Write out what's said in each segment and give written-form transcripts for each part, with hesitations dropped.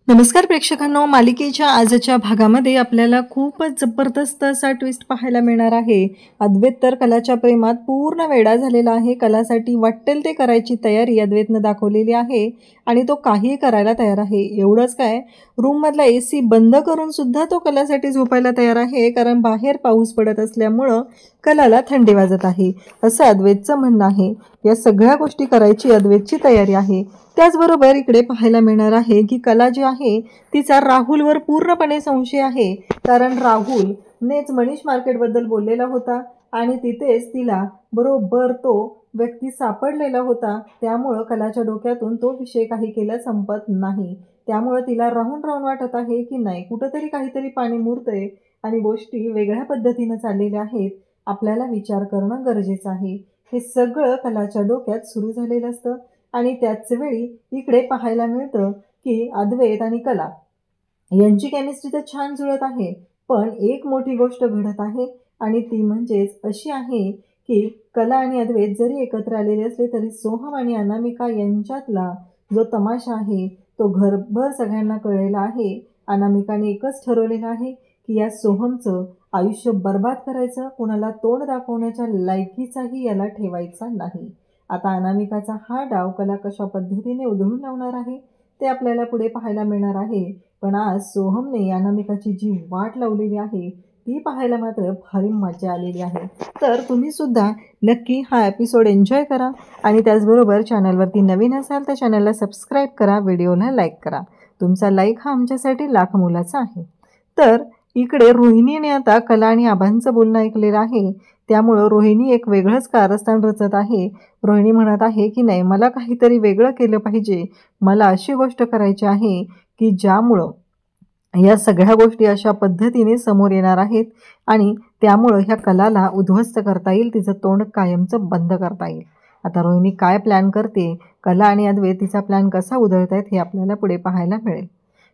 नमस्कार प्रेक्षकांनो, मालिकेच्या आजच्या भागामध्ये आपल्याला खूपच जबरदस्त असा ट्विस्ट पाहायला मिळणार आहे. अद्वैत तर कलाच्या प्रेमात पूर्ण वेडा झालेला आहे. कलासाठी वाटेल ते करायची तयारी अद्वैतनं दाखवलेली आहे आणि तो काहीही करायला तयार आहे. एवढंच काय, रूममधला AC बंद करून सुद्धा तो कलासाठी झोपायला तयार आहे, कारण बाहेर पाऊस पडत असल्यामुळं कलाला थंडी वाजत आहे, असं अद्वैतचं म्हणणं आहे. या सगळ्या गोष्टी करायची अद्वैतची तयारी आहे. त्याचबरोबर इकडे पाहायला मिळणार आहे की कला जी आहे तिचा राहुलवर पूर्णपणे संशय आहे, कारण राहुलनेच मनीष मार्केटबद्दल बोललेला होता आणि तिथेच तिला बरोबर तो व्यक्ती सापडलेला होता. त्यामुळं कलाच्या डोक्यातून तो विषय काही केला संपत नाही. त्यामुळं तिला राहून राहून वाटत आहे की नाही, कुठंतरी काहीतरी पाणी मुरतंय आणि गोष्टी वेगळ्या पद्धतीनं चाललेल्या आहेत. आपल्याला विचार करणं गरजेचं आहे. हे सगळं कलाच्या डोक्यात सुरू झालेलं असतं आणि त्याच वेळी इकडे पाहायला मिळतं की अद्वैत आणि कला यांची केमिस्ट्री तर छान जुळत आहे, पण एक मोठी गोष्ट घडत आहे आणि ती म्हणजेच अशी आहे की कला आणि अद्वैत जरी एकत्र आलेले असले तरी सोहम आणि अनामिका यांच्यातला जो तमाशा आहे तो घरभर सगळ्यांना कळलेला आहे. अनामिकाने एकच ठरवलेलं आहे की या सोहमचं आयुष्य बर्बाद करायचं, कोणाला तोंड दाखवण्याच्या लायकीचाही याला ठेवायचा नाही. आता अनामिकाचा हा डाव कला कशा पद्धतीने उधळून लावणार आहे ते आपल्याला पुढे पाहायला मिळणार आहे. पण आज सोहमने अनामिकाची जी वाट लावलेली आहे ती पाहायला मात्र भारी मजा आलेली आहे. तर तुम्ही सुद्धा नक्की हा एपिसोड एन्जॉय करा आणि त्याचबरोबर चॅनलवरती नवीन असाल तर चॅनलला सबस्क्राईब करा, व्हिडिओला लाईक करा. तुमचा लाईक हा आमच्यासाठी लाख मोलाचा आहे. तर इकडे रोहिणीने आता कला आणि आबांचं बोलणं ऐकलेलं आहे, त्यामुळं रोहिणी एक वेगळंच कारस्थान रचत आहे. रोहिणी म्हणत आहे की नाही, मला काहीतरी वेगळं केलं पाहिजे, मला अशी गोष्ट करायची आहे की ज्यामुळं या सगळ्या गोष्टी अशा पद्धतीने समोर येणार आहेत आणि त्यामुळं ह्या कलाला उद्ध्वस्त करता येईल, तिचं तोंड कायमचं बंद करता येईल. आता रोहिणी काय प्लॅन करते, कला आणि अद्वैत तिचा प्लॅन कसा उधळतायत हे आपल्याला पुढे पाहायला मिळेल.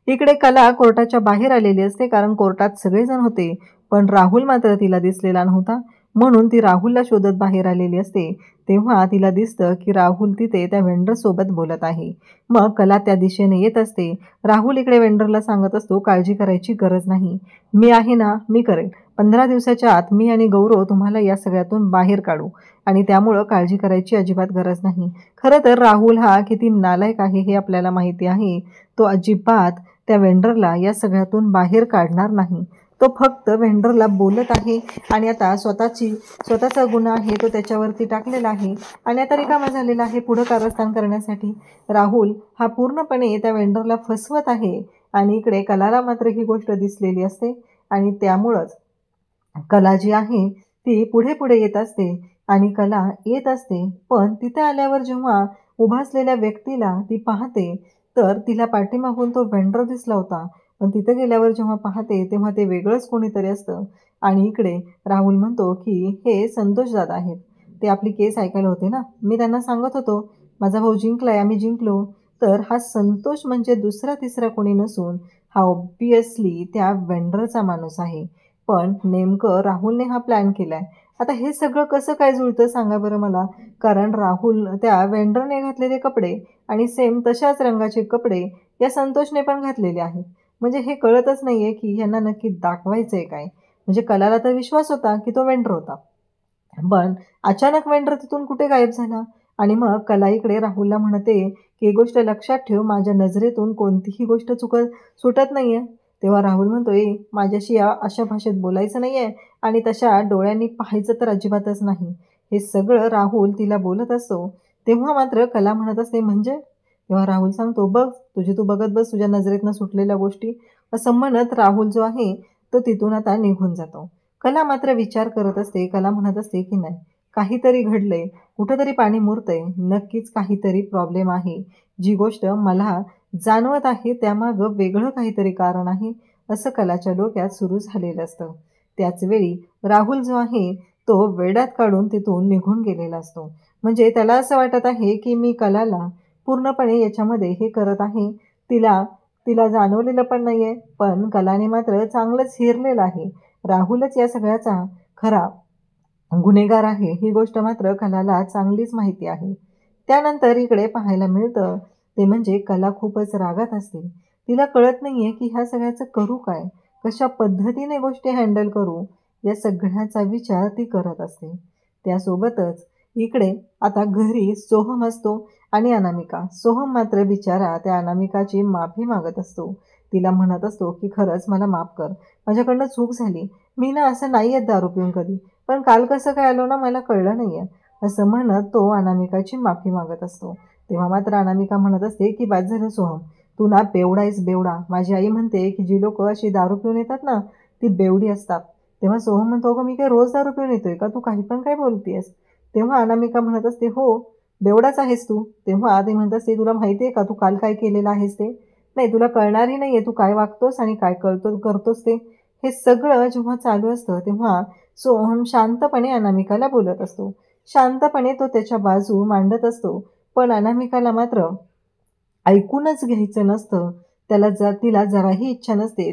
इकडे कला कोर्टाच्या बाहेर आलेली असते, कारण कोर्टात सगळेजण होते पण राहुल मात्र तिला दिसलेला नव्हता. म्हणून ती राहुलला शोधत बाहेर आलेली असते. तेव्हा तिला दिसतं की राहुल तिथे त्या वेंडरसोबत बोलत आहे. मग कला त्या दिशेने येत असते. राहुल इकडे वेंडरला सांगत असतो, काळजी करायची गरज नाही, मी आहे ना, मी करेल. 15 दिवसाच्या आत मी आणि गौरव तुम्हाला या सगळ्यातून बाहेर काढू आणि त्यामुळं काळजी करायची अजिबात गरज नाही. खरं तर राहुल हा किती नालायक आहे हे आपल्याला माहिती आहे. तो अजिबात त्या वेंडरला या सगळ्यातून बाहेर काढणार नाही. तो फक्त वेंडरला बोलत आहे आणि आता स्वतःचा गुन्हा आहे तो त्याच्यावरती टाकलेला आहे आणि आता रिकामा झालेला आहे पुढं कारस्थान करण्यासाठी. राहुल हा पूर्णपणे त्या वेंडरला फसवत आहे आणि इकडे कलाला मात्र ही गोष्ट दिसलेली असते आणि त्यामुळंच कला जी आहे ती पुढे पुढे येत असते आणि कला येत असते. पण तिथे आल्यावर जेव्हा उभा असलेल्या व्यक्तीला ती पाहते तर तिला पाठीमागून तो वेंडर दिसला होता, पण तिथे गेल्यावर जेव्हा पाहते तेव्हा ते वेगळंच कोणीतरी असतं. आणि इकडे राहुल म्हणतो की हे संतोष दादा आहेत, ते आपली केस ऐकायला होते ना, मी त्यांना सांगत होतो माझा भाऊ जिंकलाय, आम्ही जिंकलो. तर हा संतोष म्हणजे दुसरा तिसरा कोणी नसून हा ऑब्वियसली त्या वेंडरचा माणूस आहे. पण नेमकं राहुलने हा प्लॅन केलाय. आता हे सगळं कसं काय जुळतं सांगा बरं मला, कारण राहुल त्या वेंडरने घातलेले कपडे आणि सेम तशाच रंगाचे कपडे या संतोषने पण घातलेले आहेत. म्हणजे हे कळतच नाही आहे की यांना नक्की दाखवायचं आहे काय. म्हणजे कलाला तर विश्वास होता की तो वेंडर होता, पण अचानक वेंडर तिथून कुठे गायब झाला. आणि मग कला इकडे राहुलला म्हणते की ही गोष्ट लक्षात ठेव, माझ्या नजरेतून कोणतीही गोष्ट सुटत नाही आहे. तेव्हा राहुल म्हणतो, माझ्याशी अशा भाषेत बोलायचं नाही आहे आणि तशा डोळ्यांनी पाहायचं तर अजिबातच नाही. हे सगळं राहुल तिला बोलत असतो. तेव्हा मात्र कला म्हणत असते म्हणजे. तेव्हा राहुल सांगतो, बघ तुझी तू बघत बस तुझ्या नजरेतनं सुटलेल्या गोष्टी, असं म्हणत राहुल जो आहे तो तिथून आता निघून जातो. कला मात्र विचार करत असते. कला म्हणत असते की नाही, काहीतरी घडलंय, कुठंतरी पाणी मुरतंय, नक्कीच काहीतरी प्रॉब्लेम आहे. जी गोष्ट मला जाणवत आहे त्यामागं वेगळं काहीतरी कारण आहे, असं कलाच्या डोक्यात सुरू झालेलं असतं. त्याचवेळी राहुल जो आहे तो वेड्यात काढून तिथून निघून गेलेला असतो. म्हणजे त्याला असं वाटत आहे की मी कलाला पूर्णपणे याच्यामध्ये हे करत आहे, तिला जाणवलेलं पण नाही आहे, पण कलाने मात्र चांगलंच हेरलेलं आहे. राहुलच या सगळ्याचा खरा गुन्हेगार आहे ही गोष्ट मात्र कलाला चांगलीच माहिती आहे. त्यानंतर इकडे पाहायला मिळतं ते म्हणजे कला खूपच रागात असते. तिला कळत नाही आहे की ह्या सगळ्याचं करू काय, कशा पद्धतीने गोष्टी हँडल करू, या सगळ्याचा विचार ती करत असते. त्यासोबतच इकडे आता घरी सोहम असतो आणि अनामिका. सोहम मात्र बिचारा त्या अनामिकाची माफी मागत असतो. तिला म्हणत असतो की खरंच मला माफ कर, माझ्याकडनं चूक झाली, मी ना असं नाही येत दारू पिऊन कधी, पण काल कसं काय आलो ना मला कळलं नाही आहे, असं म्हणत तो अनामिकाची माफी मागत असतो. तेव्हा मात्र अनामिका म्हणत असते की बाद झालं सोहम, तू ना बेवडा आहेस बेवडा. माझी आई म्हणते की जी लोक अशी दारू पिऊन येतात ना ती बेवडी असतात. तेव्हा सोहम म्हणतो, अगं मी काय रोज दारू पिऊन येतोय का, तू काही पण काय बोलतेस. तेव्हा अनामिका म्हणत असते, हो बेवडाच आहेस तू. तेव्हा ती म्हणत असते, तुला माहिती आहे का तू काल काय केलेलं आहेस ते, नाही तुला कळणारही नाही आहे तू काय वागतोस आणि काय करतोस ते. हे सगळं जेव्हा चालू असतं तेव्हा सोहम शांतपणे अनामिकाला बोलत असतो. शांतपणे तो त्याच्या बाजू मांडत असतो. पण अनामिकाला मात्र ऐकूनच घ्यायचं नसतं. तिला जराही इच्छा नसते.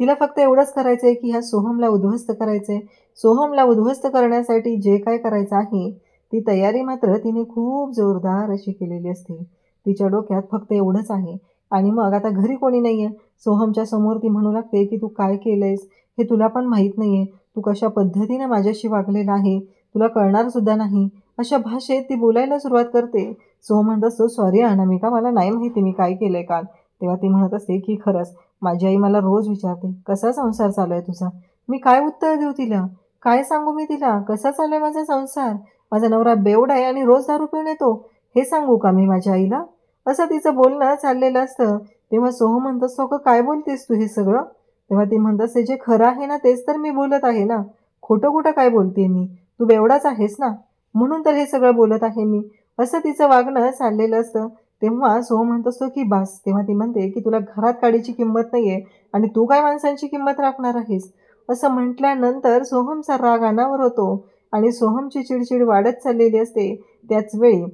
तिला फक्त एवढंच करायचं आहे की ह्या सोहमला उद्ध्वस्त करायचं आहे. सोहमला उद्ध्वस्त करण्यासाठी जे काय करायचं आहे ती तयारी मात्र तिने खूप जोरदार अशी केलेली असते. तिच्या डोक्यात फक्त एवढंच आहे. आणि मग आता घरी कोणी नाही आहे. सोहमच्या समोर ती म्हणू लागते की तू काय केलंयस हे तुला पण माहीत नाही आहे. तू कशा पद्धतीने माझ्याशी वागलेला आहे तुला कळणारसुद्धा नाही. अशा भाषेत ती बोलायला सुरुवात करते. सोहम म्हणत असतो, सॉरी अनामिका, मला नाही माहिती मी काय केलंय काल. तेव्हा ती म्हणत असते की खरंच माझी आई मला रोज विचारते, कसा संसार चालू आहे तुझा. मी काय उत्तर देऊ तिला, काय सांगू मी तिला, कसा चालू आहे माझा संसार. माझा नवरा बेवडा आहे आणि रोज दारू पिऊन येतो, हे सांगू का मी माझ्या आईला. असं तिचं बोलणं चाललेलं असतं. तेव्हा सोहम म्हणत असतो, अगं काय बोलतेस तू हे सगळं. तेव्हा ती म्हणत असते, जे खरं आहे ना तेच तर मी बोलत आहे ना, खोटं कुठं काय बोलते मी, तू बेवडाच आहेस ना, म्हणून तर हे सगळं बोलत आहे मी. असं तिचं वागणं चाललेलं असतं. तेव्हा सोहम म्हणत असतो की बास. तेव्हा ती म्हणते की तुला घरात काडीची किंमत नाही आहे आणि तू काय माणसांची किंमत राखणार आहेस. असं म्हटल्यानंतर सोहमचा राग अनावर होतो आणि सोहमची चिडचिड वाढत चाललेली असते. त्याच वेळी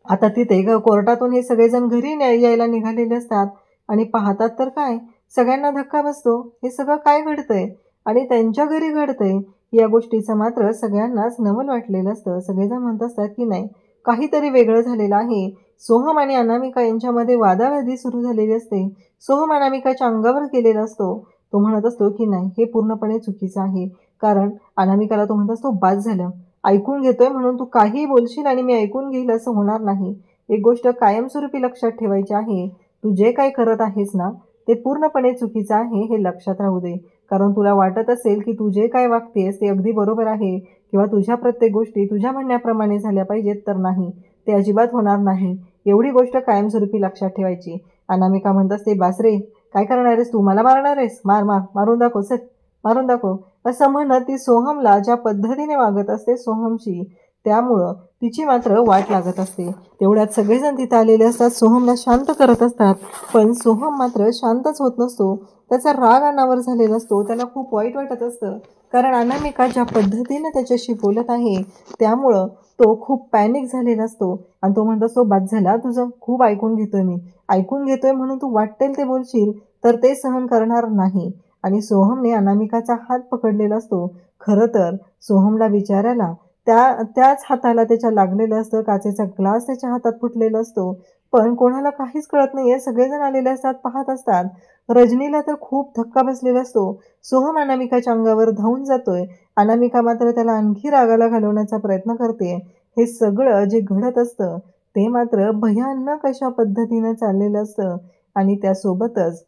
आता तिथे कोर्टातून हे सगळेजण घरी यायला निघालेले असतात आणि पाहतात तर काय, सगळ्यांना धक्का बसतो. हे सगळं काय घडतंय आणि त्यांच्या घरी घडतंय या गोष्टीचं मात्र सगळ्यांनाच नवल वाटलेलं असतं. सगळेजण म्हणत असतात की नाही काहीतरी वेगळं झालेलं आहे. सोहम आणि अनामिका यांच्यामध्ये वादावादी सुरू झालेली असते. सोहम अनामिकाच्या अंगावर गेलेला असतो. तो म्हणत असतो की नाही हे पूर्णपणे चुकीचं आहे. कारण अनामिकाला तो म्हणत असतो, बाद झालं, ऐकून घेतोय म्हणून तू काहीही बोलशील आणि मी ऐकून घेईल असं होणार नाही. एक गोष्ट कायमस्वरूपी लक्षात ठेवायची आहे, तू जे काय करत आहेस ना ते पूर्णपणे चुकीचं आहे हे लक्षात राहू दे. कारण तुला वाटत असेल की तू जे काय वागतेस ते अगदी बरोबर आहे किंवा तुझ्या प्रत्येक गोष्टी तुझ्या म्हणण्याप्रमाणे झाल्या पाहिजेत, तर नाही, ते अजिबात होणार नाही. एवढी गोष्ट कायमस्वरूपी लक्षात ठेवायची. अनामिका म्हणत असते, बास रे, काय करणार आहेस तू, मला मारणार आहेस, मार मार, मारून दाखव सर, मारून दाखव. असं म्हणत ती सोहमला ज्या पद्धतीने वागत असते सोहमशी, त्यामुळं तिची मात्र वाट लागत असते. तेवढ्यात सगळेजण तिथं आलेले असतात, सोहमला शांत करत असतात. पण सोहम मात्र शांतच होत नसतो. त्याचा राग अनावर झालेला असतो. त्याला खूप वाईट वाटत असतं. कारण अनामिका ज्या पद्धतीने त्याच्याशी बोलत आहे त्यामुळं तो खूप पॅनिक झालेला असतो आणि तो म्हणत असतो, बाद झाला तुझं, खूप ऐकून घेतोय मी, ऐकून घेतोय म्हणून तू वाटेल ते बोलशील तर ते सहन करणार नाही. आणि सोहमने अनामिकाचा हात पकडलेला असतो. खरं तर सोहमला बिचाऱ्याला त्याच हाताला त्याच्या लागलेलं असतं. काचेचा ग्लास त्याच्या हातात फुटलेला असतो. पण कोणाला काहीच कळत नाही आहे. सगळेजण आलेले असतात, पाहत असतात. रजनीला तर खूप धक्का बसलेला असतो. सोहम अनामिकाच्या अंगावर धावून जातोय. अनामिका मात्र त्याला आणखी रागाला घालवण्याचा प्रयत्न करते. हे सगळं जे घडत असतं ते मात्र भयानक अशा पद्धतीनं चाललेलं असतं. आणि त्यासोबतच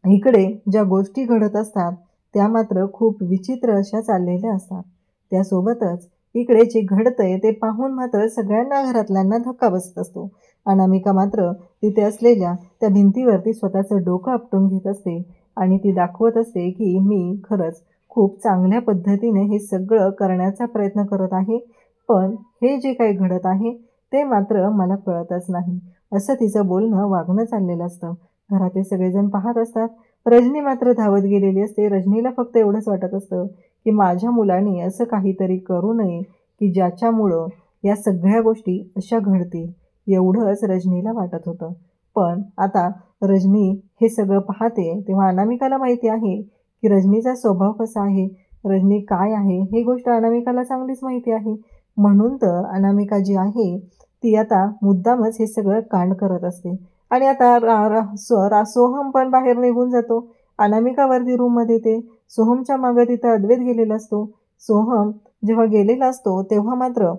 इकडे ज्या गोष्टी घडत असतात त्या मात्र खूप विचित्र अशा चाललेल्या असतात. त्यासोबतच इकडे जे घडतंय ते पाहून मात्र सगळ्यांना घरातल्यांना धक्का बसत असतो. अनामिका मात्र तिथे असलेल्या त्या भिंतीवरती स्वतःचं डोकं आपटून घेत असते आणि ती दाखवत असते की मी खरंच खूप चांगल्या पद्धतीने हे सगळं करण्याचा प्रयत्न करत आहे, पण हे जे काही घडत आहे ते मात्र मला कळतच नाही. असं तिचं बोलणं वागणं चाललेलं असतं. घरातले सगळेजण पाहत असतात. रजनी मात्र धावत गेलेली असते. रजनीला फक्त एवढंच वाटत असतं की माझ्या मुलाने असं काहीतरी करू नये की ज्याच्यामुळं या सगळ्या गोष्टी अशा घडतील, एवढंच रजनीला वाटत होतं. पण आता रजनी हे सगळं पाहते तेव्हा अनामिकाला माहिती आहे की रजनीचा स्वभाव कसा आहे, रजनी काय आहे, ही गोष्ट अनामिकाला चांगलीच माहिती आहे. म्हणून तर अनामिका जी आहे ती आता मुद्दामच हे सगळं कांड करत असते. आणि आता सोहम पण बाहेर निघून जातो. अनामिकावरती रूममध्ये येते. सोहमच्या मागं तिथं अद्वैत गेलेला असतो. सोहम जेव्हा गेलेला असतो तेव्हा मात्र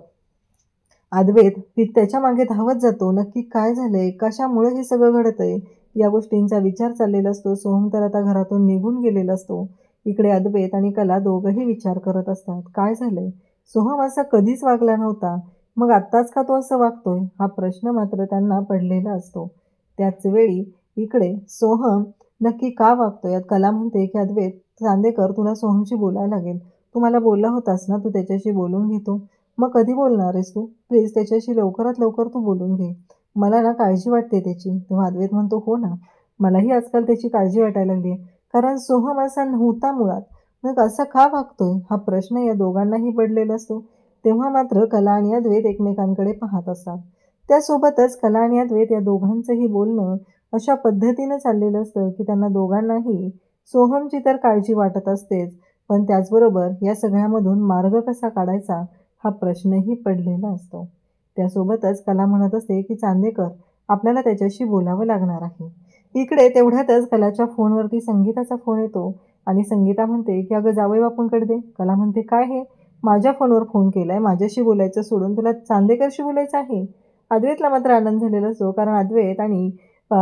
अद्वैत त्याच्या मागे धावत जातो. नक्की काय झालंय, कशामुळे हे सगळं घडतंय, या गोष्टींचा विचार चाललेला असतो. सोहम तर आता घरातून निघून गेलेला असतो. इकडे अद्वैत आणि कला दोघंही विचार करत असतात, काय झालंय, सोहम असा कधीच वागला नव्हता, मग आत्ताच का तो असं वागतोय, हा प्रश्न मात्र त्यांना पडलेला असतो. त्याच वेळी इकडे सोहम नक्की का वागतोय, कला म्हणते की अद्वैत चांदेकर, तुला सोहमशी बोलायला लागेल. तू मला बोलला होतास ना, तू त्याच्याशी बोलून घेतो. मग कधी बोलणार आहेस तू? प्लीज त्याच्याशी लवकरात लवकर तू बोलून घे. मला ना काळजी वाटते त्याची. तेव्हा अद्वैत म्हणतो, हो ना, मलाही आजकाल त्याची काळजी वाटायला लागली आहे. कारण सोहम असा नव्हता मुळात. मग असा का वागतोय, हा प्रश्न या दोघांनाही पडलेला असतो. तेव्हा मात्र कला आणि अद्वैत एकमेकांकडे पाहत असतात. त्यासोबतच कला आणि अद्वैत या दोघांचंही बोलणं अशा पद्धतीनं चाललेलं असतं की त्यांना दोघांनाही सोहमची तर काळजी वाटत असतेच, पण त्याचबरोबर या सगळ्यामधून मार्ग कसा काढायचा हा प्रश्नही पडलेला असतो. त्यासोबतच कला म्हणत असते की चांदेकर, आपल्याला त्याच्याशी बोलावं लागणार आहे. इकडे तेवढ्यातच कलाच्या फोनवरती संगीताचा फोन येतो आणि संगीता म्हणते की अगं जावई बापूंकडे दे. कला म्हणते, काय हे, माझ्या फोनवर फोन केलाय, माझ्याशी बोलायचं सोडून तुला चांदेकरशी बोलायचं आहे. अद्वैतला मात्र आनंद झालेला असतो, कारण अद्वैत आणि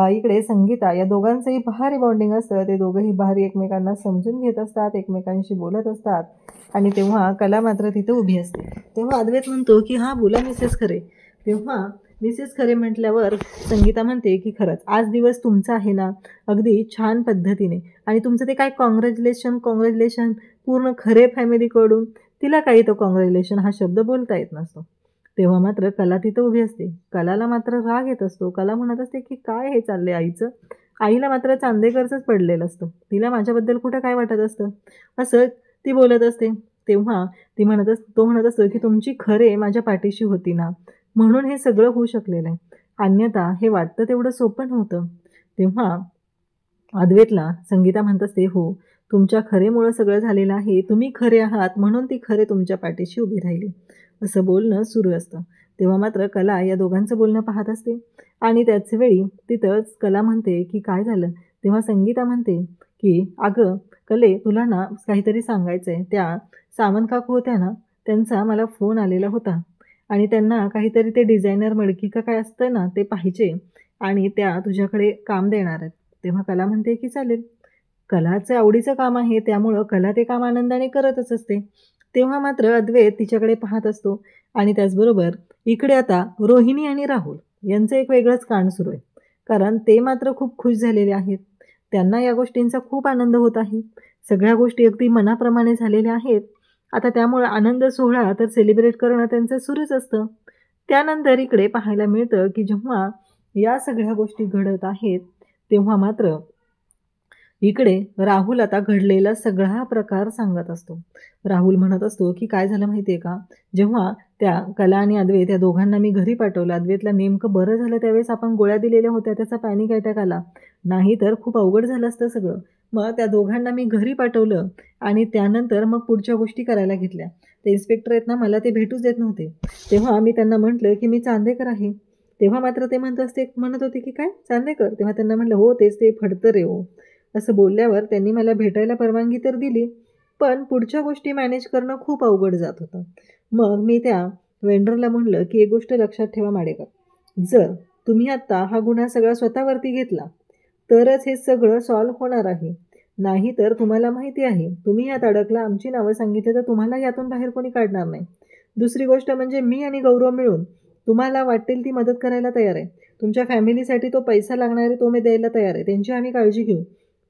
इकडे संगीता या दोघांचंही भारी बॉन्डिंग असतं. ते दोघंही भारी एकमेकांना समजून घेत असतात, एकमेकांशी बोलत असतात. आणि तेव्हा कला मात्र तिथं उभी असते. तेव्हा अद्वैत म्हणतो की हां बोला मिसेस खरे. तेव्हा मिसेस खरे म्हटल्यावर संगीता म्हणते की खरंच आज दिवस तुमचा आहे ना, अगदी छान पद्धतीने, आणि तुमचं ते काय कॉंग्रॅच्युलेशन पूर्ण खरे फॅमिलीकडून, तिला काही तो कॉंग्रॅच्युलेशन हा शब्द बोलता येत नसतो. तेव्हा मात्र कला तिथं उभी असते. कलाला मात्र राग येत असतो. कला म्हणत असते की काय हे चाललंय आईचं. आईला मात्र चांदेकरचंच पडलेलं असतं. तिला माझ्याबद्दल कुठं काय वाटत असतं, असं ती बोलत असते. तेव्हा तो म्हणत असतो की तुमची खरे माझ्या पाठीशी होती ना, म्हणून हे सगळं होऊ शकलेलं आहे. अन्यथा हे वाटतं तेवढं सोपं नव्हतं. तेव्हा अद्वैतला संगीता म्हणत असते, हो, तुमच्या खरेमुळं सगळं झालेलं आहे. तुम्ही खरे आहात म्हणून ती खरे तुमच्या पाठीशी उभी राहिली, असं बोलणं सुरू असतं. तेव्हा मात्र कला या दोघांचं बोलणं पाहत असते आणि त्याच वेळी तिथंच कला म्हणते की काय झालं. तेव्हा संगीता म्हणते की अगं कले, तुला ना काहीतरी सांगायचं आहे. त्या सावंत काकू होत्या ना, त्यांचा मला फोन आलेला होता आणि त्यांना काहीतरी ते डिझायनर मडकी का काय असतं ना ते पाहिजे आणि त्या तुझ्याकडे काम देणार आहेत. तेव्हा कला म्हणते की चालेल. कलाचं आवडीचं काम आहे, त्यामुळं कला ते काम आनंदाने करतच असते. तेव्हा मात्र अद्वैत तिच्याकडे पाहत असतो आणि त्याचबरोबर इकडे आता रोहिणी आणि राहुल यांचं एक वेगळंच कांड सुरू आहे. कारण ते मात्र खूप खुश झालेले आहेत. त्यांना या गोष्टींचा खूप आनंद होत आहे. सगळ्या गोष्टी अगदी मनाप्रमाणे झालेल्या आहेत. आता त्यामुळं आनंद सोहळा तर सेलिब्रेट करणं त्यांचं सुरूच असतं. त्यानंतर इकडे पाहायला मिळतं की जेव्हा या सगळ्या गोष्टी घडत आहेत तेव्हा मात्र इकडे राहुल आता घडलेला सगळा प्रकार सांगत असतो. राहुल म्हणत असतो की काय झालं माहिती आहे का, जेव्हा त्या कला आणि अद्वैत या दोघांना मी घरी पाठवलं, अद्वैतला नेमकं बरं झालं त्यावेळेस आपण गोळ्या दिलेल्या होत्या, त्याचा पॅनिक अटॅक आला, नाही तर खूप अवघड झालं असतं सगळं. मग त्या दोघांना मी घरी पाठवलं आणि त्यानंतर मग पुढच्या गोष्टी करायला घेतल्या. ते इन्स्पेक्टर आहेत ना, मला ते भेटूच देत नव्हते. तेव्हा मी त्यांना म्हटलं की मी चांदेकर आहे. तेव्हा मात्र ते म्हणत होते की काय चांदेकर. तेव्हा त्यांना म्हटलं हो तेच ते फडतं रे हो. असं बोलल्यावर त्यांनी मला भेटायला परवानगी तर दिली, पण पुढच्या गोष्टी मॅनेज करणं खूप अवघड जात होतं. मग मी त्या वेंडरला म्हणलं की एक गोष्ट लक्षात ठेवा माडेकर, जर तुम्ही आत्ता हा गुन्हा सगळा स्वतःवरती घेतला तरच हे सगळं सॉल्व्ह होणार आहे, नाही तर तुम्हाला माहिती आहे तुम्ही यात अडकला, आमची नावं सांगितली तर तुम्हाला यातून बाहेर कोणी काढणार नाही. दुसरी गोष्ट म्हणजे मी आणि गौरव मिळून तुम्हाला वाटेल ती मदत करायला तयार आहे. तुमच्या फॅमिलीसाठी तो पैसा लागणार आहे तो मी द्यायला तयार आहे, त्यांची आम्ही काळजी घेऊ.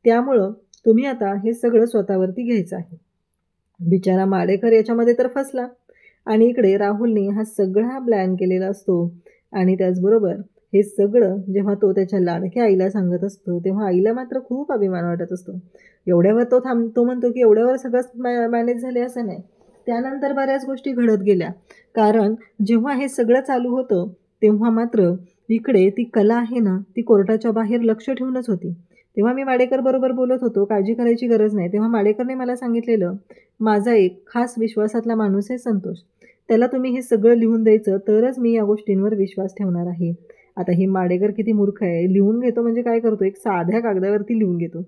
त्यामुळं तुम्ही आता हे सगळं स्वतःवरती घ्यायचं आहे. बिचारा माडेकर याच्यामध्ये तर फसला आणि इकडे राहुलने हा सगळा प्लॅन केलेला असतो आणि त्याचबरोबर हे सगळं जेव्हा तो त्याच्या लाडक्या आईला सांगत असतो तेव्हा आईला मात्र खूप अभिमान वाटत असतो. एवढ्यावर तो म्हणतो की एवढ्यावर सगळं मॅनेज झाले असं नाही. त्यानंतर बऱ्याच गोष्टी घडत गेल्या, कारण जेव्हा हे सगळं चालू होतं तेव्हा मात्र इकडे ती कला आहे ना, ती कोर्टाच्या बाहेर लक्ष ठेवूनच होती. तेव्हा मी माडेकर बरोबर बोलत होतो, काळजी करायची गरज नाही. तेव्हा माडेकरने मला सांगितलेलं, माझा एक खास विश्वासातला माणूस आहे संतोष, त्याला तुम्ही हे सगळं लिहून द्यायचं तरच मी या गोष्टींवर विश्वास ठेवणार आहे आता ही माडेकर किती मूर्ख आहे, लिहून घेतो म्हणजे काय करतो, एक साध्या कागदावरती लिहून घेतो.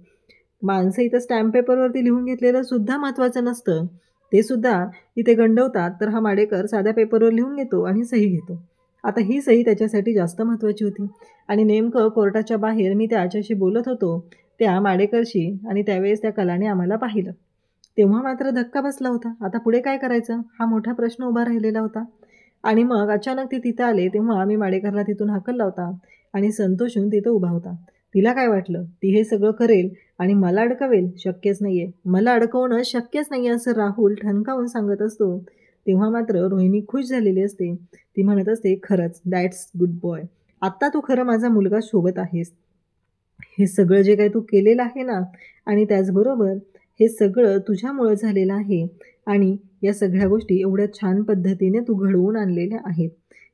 माणसं इथं स्टॅम्प पेपरवरती लिहून घेतलेलं सुद्धा महत्त्वाचं नसतं, ते सुद्धा इथे गंडवतात. तर हा माडेकर साध्या पेपरवर लिहून घेतो आणि सही घेतो. आता ही सही त्याच्यासाठी जास्त महत्त्वाची होती आणि नेमकं कोर्टाच्या बाहेर मी त्याच्याशी बोलत होतो त्या माडेकरशी आणि त्यावेळेस त्या कलाने आम्हाला पाहिलं. तेव्हा मात्र धक्का बसला होता. आता पुढे काय करायचं हा मोठा प्रश्न उभा राहिलेला होता. आणि मग अचानक ते तिथं आले तेव्हा आम्ही माडेकरला तिथून हाकलला होता आणि संतोष येऊन तिथं उभा होता. तिला काय वाटलं ती हे सगळं करेल आणि मला अडकवेल? शक्यच नाही आहे, मला अडकवणं शक्यच नाही आहे असं राहुल ठणकावून सांगत असतो. तेव्हा मात्र रोहिणी खुश झालेली असते. ती म्हणत असते, खरंच दॅट्स गुड बॉय, आत्ता तू खरं माझा मुलगा शोभत आहेस. हे सगळं जे काही तू केलेलं आहे ना, आणि त्याचबरोबर हे सगळं तुझ्यामुळं झालेलं आहे आणि या सगळ्या गोष्टी एवढ्या छान पद्धतीने तू घडवून आणलेल्या आहेत,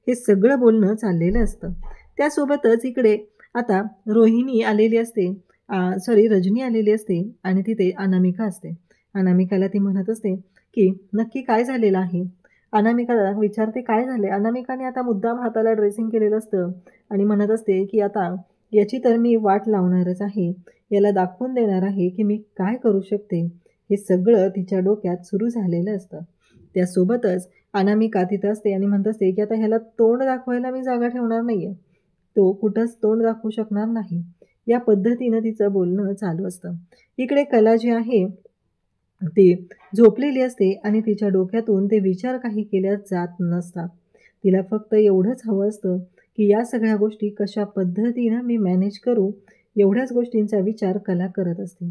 हे सगळं बोलणं चाललेलं असतं. त्यासोबतच इकडे आता रोहिणी आलेली असते, रजनी आलेली असते आणि तिथे अनामिका असते. अनामिकाला ती म्हणत असते की नक्की काय झालेलं आहे. अनामिकाला विचारते काय झाले. अनामिकाने आता मुद्दाम हाताला ड्रेसिंग केलेलं असतं आणि म्हणत असते की आता याची तर मी वाट लावणारच आहे, याला दाखवून देणार आहे की मी काय करू शकते. हे सगळं तिच्या डोक्यात सुरू झालेलं असतं. त्यासोबतच अनामिका तिथं असते आणि म्हणत असते की आता ह्याला तोंड दाखवायला मी जागा ठेवणार नाही आहे, तो कुठंच तोंड दाखवू शकणार नाही. या पद्धतीनं तिचं बोलणं चालू असतं. इकडे कला जी आहे ती झोपलेली असते आणि तिच्या डोक्यातून ते विचार काही केल्या जात नसतात. तिला फक्त एवढंच हवं असतं की या सगळ्या गोष्टी कशा पद्धतीनं मी मॅनेज करू, एवढ्याच गोष्टींचा विचार कला करत असते.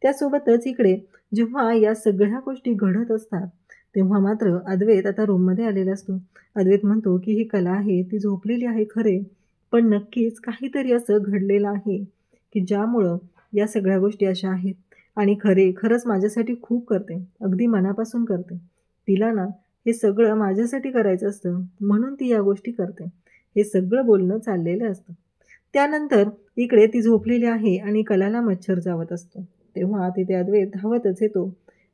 त्यासोबतच इकडे जेव्हा या सगळ्या गोष्टी घडत असतात तेव्हा मात्र अद्वैत आता रूममध्ये आलेला असतो. अद्वैत म्हणतो की ही कला आहे ती झोपलेली आहे खरे, पण नक्कीच काहीतरी असं घडलेलं आहे की ज्यामुळं या सगळ्या गोष्टी अशा आहेत आणि खरंच माझ्यासाठी खूप करते, अगदी मनापासून करते. तिला ना हे सगळं माझ्यासाठी करायचं असतं म्हणून ती या गोष्टी करते. हे सगळं बोलणं चाललेलं असतं. त्यानंतर इकडे ती झोपलेली आहे आणि कलाला मच्छर चावत असतो. तेव्हा तिथे अद्वैत धावतच येतो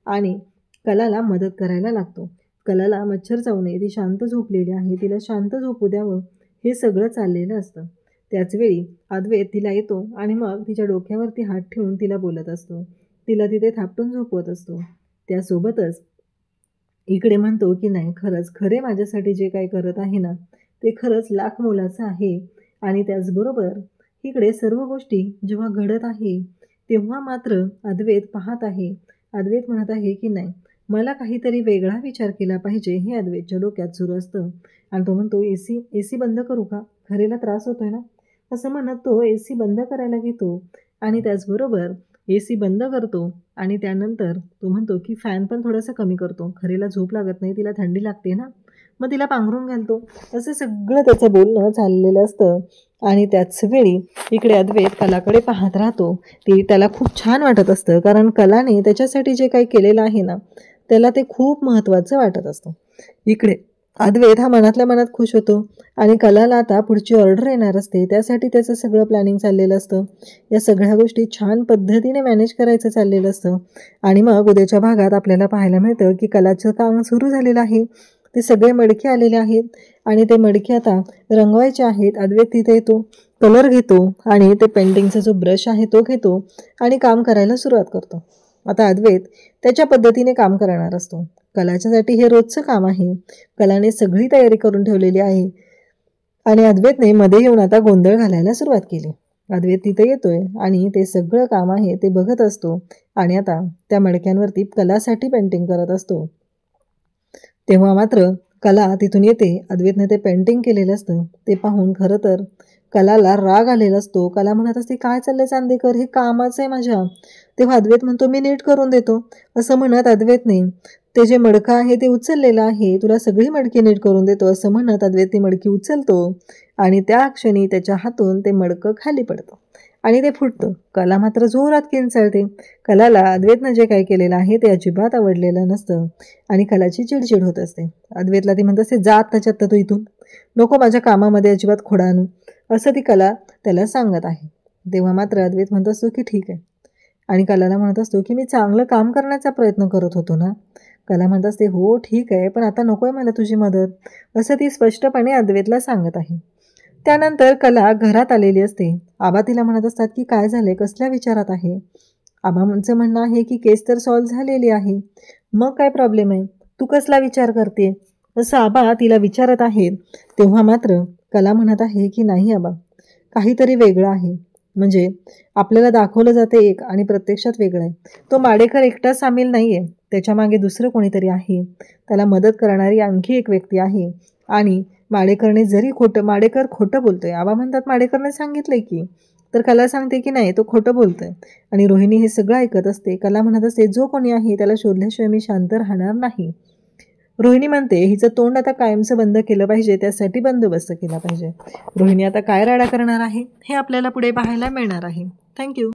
आणि कलाला मदत करायला लागतो. कलाला मच्छर चावू नये, ती शांत झोपलेली आहे, तिला शांत झोपू द्यावं, हे सगळं चाललेलं असतं. त्याचवेळी अद्वैत तिला येतो आणि मग तिच्या डोक्यावरती हात ठेवून तिला बोलत असतो, तिला तिथे थापटून झोपवत असतो. त्यासोबतच इकडे म्हणतो की नाही खरे माझ्यासाठी जे काही करत आहे ना ते खरंच लाख मोलाचं आहे. आणि त्याचबरोबर इकडे सर्व गोष्टी जेव्हा घडत आहे तेव्हा मात्र अद्वैत पाहत आहे. अद्वैत म्हणत आहे की नाही मला काहीतरी वेगळा विचार केला पाहिजे, हे अद्वैतच्या डोक्यात सुरू असतं. आणि तो म्हणतो एसी बंद करू का, खरेला त्रास होतोय ना, असं म्हणत तो एसी बंद करायला घेतो आणि त्याचबरोबर एसी बंद करतो आणि त्यानंतर तो म्हणतो की फॅन पण थोडासा कमी करतो, खरेला झोप लागत नाही, तिला थंडी लागते ना, मग तिला पांघरून घालतो. असं सगळं त्याचं बोलणं चाललेलं असतं. आणि त्याच वेळी इकडे अद्वैत कलाकडे पाहत राहतो. त्याला खूप छान वाटत असतं कारण कलाने त्याच्यासाठी जे काही केलेलं आहे ना त्याला ते खूप महत्त्वाचं वाटत असतं. इकडे अद्वैत हा मनातल्या मनात खुश होतो आणि कलाला आता पुढची ऑर्डर येणार असते, त्यासाठी त्याचं सगळं प्लॅनिंग चाललेलं असतं. या सगळ्या गोष्टी छान पद्धतीने मॅनेज करायचं चाललेलं असतं. आणि मग उद्याच्या भागात आपल्याला पाहायला मिळतं की कलाचं काम सुरू झालेलं आहे. ते सगळे मडके आलेले आहेत आणि ते मडके आता रंगवायचे आहेत. अद्वैत तिथे येतो, कलर घेतो आणि ते पेंटिंगचा जो ब्रश आहे तो घेतो आणि काम करायला सुरुवात करतो. आता अद्वैत त्याच्या पद्धतीने काम करणार असतो. कलाच्यासाठी हे रोजचं काम आहे. कलाने सगळी तयारी करून ठेवलेली आहे आणि अद्वैतने मध्ये येऊन आता गोंधळ घालायला सुरुवात केली. अद्वैत तिथे येतोय आणि ते सगळं काम आहे ते बघत असतो आणि आता त्या मडक्यांवरती कलासाठी पेंटिंग करत असतो. तेव्हा मात्र कला तिथून येते. अद्वैतने ते पेंटिंग केलेलं असतं ते पाहून खरं तर कलाला राग आलेला असतो. कला म्हणत असते काय चाललंय चांदेकर, हे कामाचं आहे माझ्या. तेव्हा अद्वैत म्हणतो मी नीट करून देतो. असं म्हणत अद्वैतने ते जे मडकं आहे ते उचललेलं आहे, तुला सगळी मडकी नीट करून देतो असं म्हणत अद्वैत ती मडकी उचलतो आणि त्या क्षणी त्याच्या हातून ते मडकं खाली पडतं आणि ते फुटतं. कला मात्र जोरात किंचाळते. कलाला अद्वैतनं जे काही केलेलं आहे ते अजिबात आवडलेलं नसतं आणि कलाची चिडचिड होत असते. अद्वैतला ती म्हणत असते जात त्याच्यात तू इथून, नको माझ्या कामामध्ये अजिबात खोडा आणू, असं ती कला त्याला सांगत आहे. तेव्हा मात्र अद्वैत म्हणत असतो की ठीक आहे आणि कलाला म्हणत असतो की मी चांगलं काम करण्याचा प्रयत्न करत होतो ना. कला म्हणत असते हो ठीक आहे, पण आता नको आहे मला तुझी मदत, असं ती स्पष्टपणे अद्वैतला सांगत आहे. त्यानंतर कला घरात आलेली असते. आबा तिला म्हणत असतात की काय झाले, कसल्या विचारात आहे. आबांचं म्हणणं आहे की केस तर सॉल्व्ह झालेली आहे, मग काय प्रॉब्लेम आहे, तू कसला विचार करते, असं आबा तिला विचारत आहेत. तेव्हा मात्र कला म्हणत आहे की नाही आबा, काहीतरी वेगळं आहे. म्हणजे आपल्याला दाखवलं जाते एक आणि प्रत्यक्षात वेगळं आहे. तो माडेकर एकटा सामील नाही आहे, त्याच्यामागे दुसरं कोणीतरी आहे. त्याला मदत करणारी आणखी एक व्यक्ती आहे. आणि माडेकरने जरी माडेकर खोटं बोलतोय, आबा म्हणतात माडेकरने सांगितलंय की, तर कला सांगते की नाही तो खोटं बोलतोय. आणि रोहिणी हे सगळं ऐकत असते. कला म्हणत असते जो कोणी आहे त्याला शोधल्याशिवाय मी शांत राहणार नाही. रोहिणी म्हणते हिचं तोंड आता कायमचं बंद केलं पाहिजे, त्यासाठी बंदोबस्त केला पाहिजे. रोहिणी आता काय राडा करणार आहे हे आपल्याला पुढे पाहायला मिळणार आहे. थँक्यू.